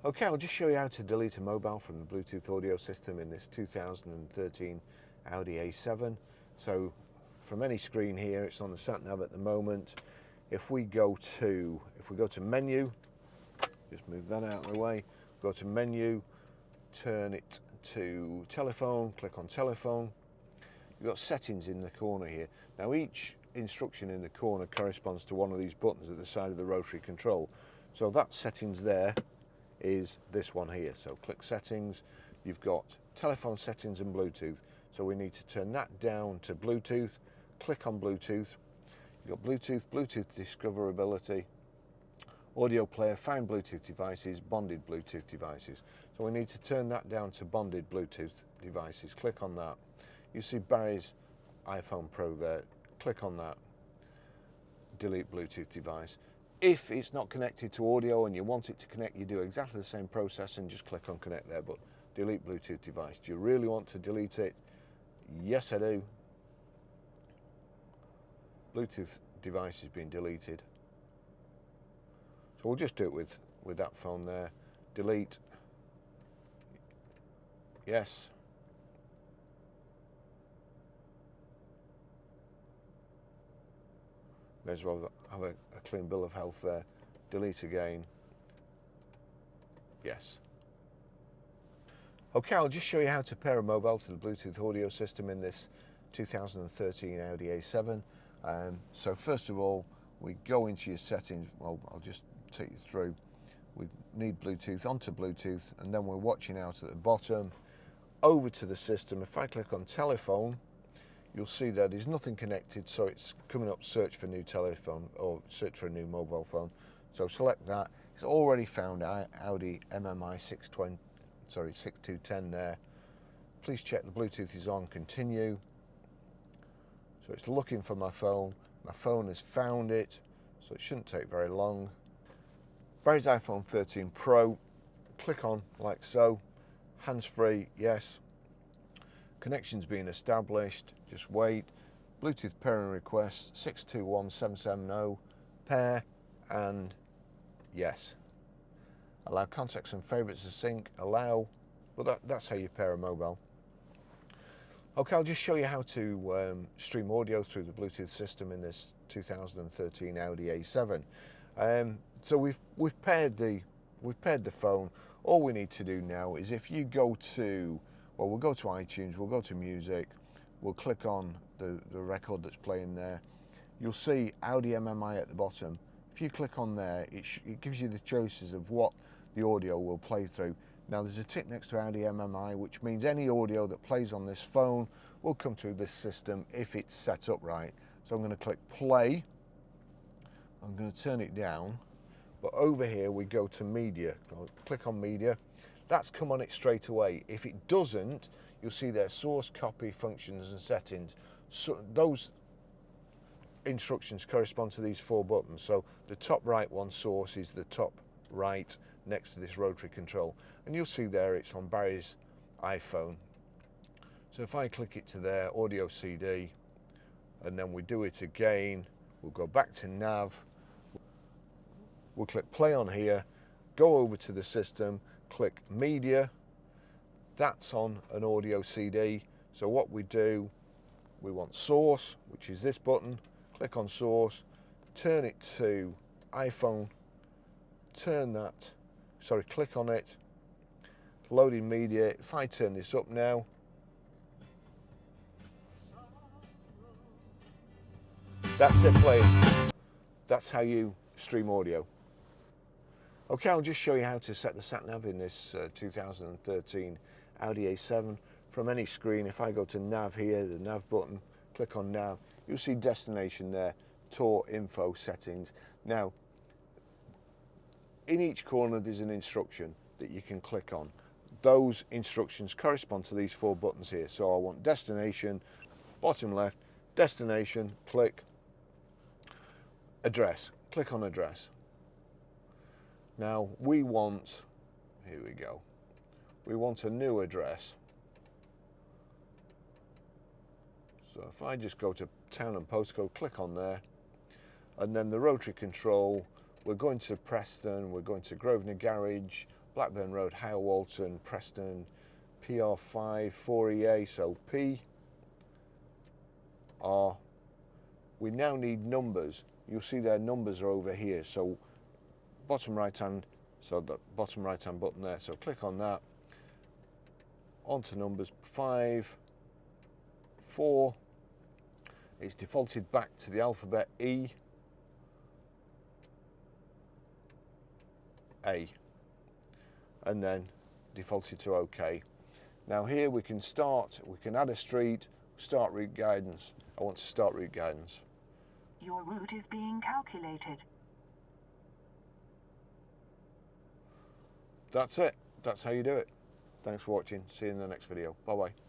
Okay, I'll just show you how to delete a mobile from the Bluetooth audio system in this 2013 Audi A7. So from any screen here, it's on the sat nav at the moment. If we go to menu, just move that out of the way, go to menu, turn it to telephone, click on telephone. You've got settings in the corner here. Now each instruction in the corner corresponds to one of these buttons at the side of the rotary control. So that settings there is this one here. So click settings, you've got telephone settings and Bluetooth. So we need to turn that down to Bluetooth, click on Bluetooth. You've got Bluetooth, Bluetooth discoverability, audio player, find Bluetooth devices, bonded Bluetooth devices. So we need to turn that down to bonded Bluetooth devices. Click on that. You see Barry's iPhone Pro there. Click on that. Delete Bluetooth device. If it's not connected to audio and you want it to connect, you do exactly the same process and just click on connect there, but delete Bluetooth device. Do you really want to delete it? Yes, I do. Bluetooth device has been deleted. So we'll just do it with that phone there. Delete. Yes. May as well have a clean bill of health there. Delete again. Yes. Okay, I'll just show you how to pair a mobile to the Bluetooth audio system in this 2013 Audi A7. So first of all, we go into your settings. Well, I'll just take you through. We need Bluetooth, onto Bluetooth, and then we're watching out at the bottom. Over to the system. If I click on telephone, you'll see that there's nothing connected, so it's coming up search for new telephone or search for a new mobile phone. So select that. It's already found Audi MMI 6210 there. Please check the Bluetooth is on, continue. So it's looking for my phone. My phone has found it, so it shouldn't take very long. Barry's iPhone 13 Pro, click on like so. Hands-free, yes. Connection's being established, just wait. Bluetooth pairing request 621770, pair, and yes. Allow contacts and favorites to sync, allow. Well, that's how you pair a mobile. Okay, I'll just show you how to stream audio through the Bluetooth system in this 2013 Audi A7. So we've paired the phone. All we need to do now is if you go to, well, we'll go to iTunes, we'll go to music, we'll click on the record that's playing there. You'll see Audi MMI at the bottom. If you click on there, it gives you the choices of what the audio will play through. Now there's a tick next to Audi MMI, which means any audio that plays on this phone will come through this system if it's set up right. So I'm going to click play. I'm going to turn it down. But over here we go to media. I'll click on media. That's come on it straight away. If it doesn't, you'll see there source, copy, functions and settings. So those instructions correspond to these four buttons. So the top right one, source, is the top right next to this rotary control. And you'll see there it's on Barry's iPhone. So if I click it to there, audio CD, and then we do it again, we'll go back to nav. We'll click play on here, go over to the system, click media. That's on an audio CD. So what we do, we want source, which is this button. Click on source, turn it to iPhone, click on it, loading media. If I turn this up now, that's it playing. That's how you stream audio. Okay, I'll just show you how to set the sat-nav in this 2013 Audi A7 from any screen. If I go to nav here, the nav button, click on nav, you'll see destination there, tour, info, settings. Now, in each corner there's an instruction that you can click on. Those instructions correspond to these four buttons here. So I want destination, bottom left, destination, click, address, click on address. Now we want, here we go, we want a new address. So if I just go to town and postcode, click on there, and then the rotary control, we're going to Preston, we're going to Grosvenor Garage, Blackburn Road, Hale Walton, Preston, PR5 4EA, so P, R. We now need numbers. You'll see their numbers are over here, so bottom right hand, so the bottom right hand button there, so click on that, onto numbers 5, 4, it's defaulted back to the alphabet E, A, and then defaulted to OK. Now here we can add a street, start route guidance. I want to start route guidance. Your route is being calculated. That's it. That's how you do it. Thanks for watching. See you in the next video. Bye bye.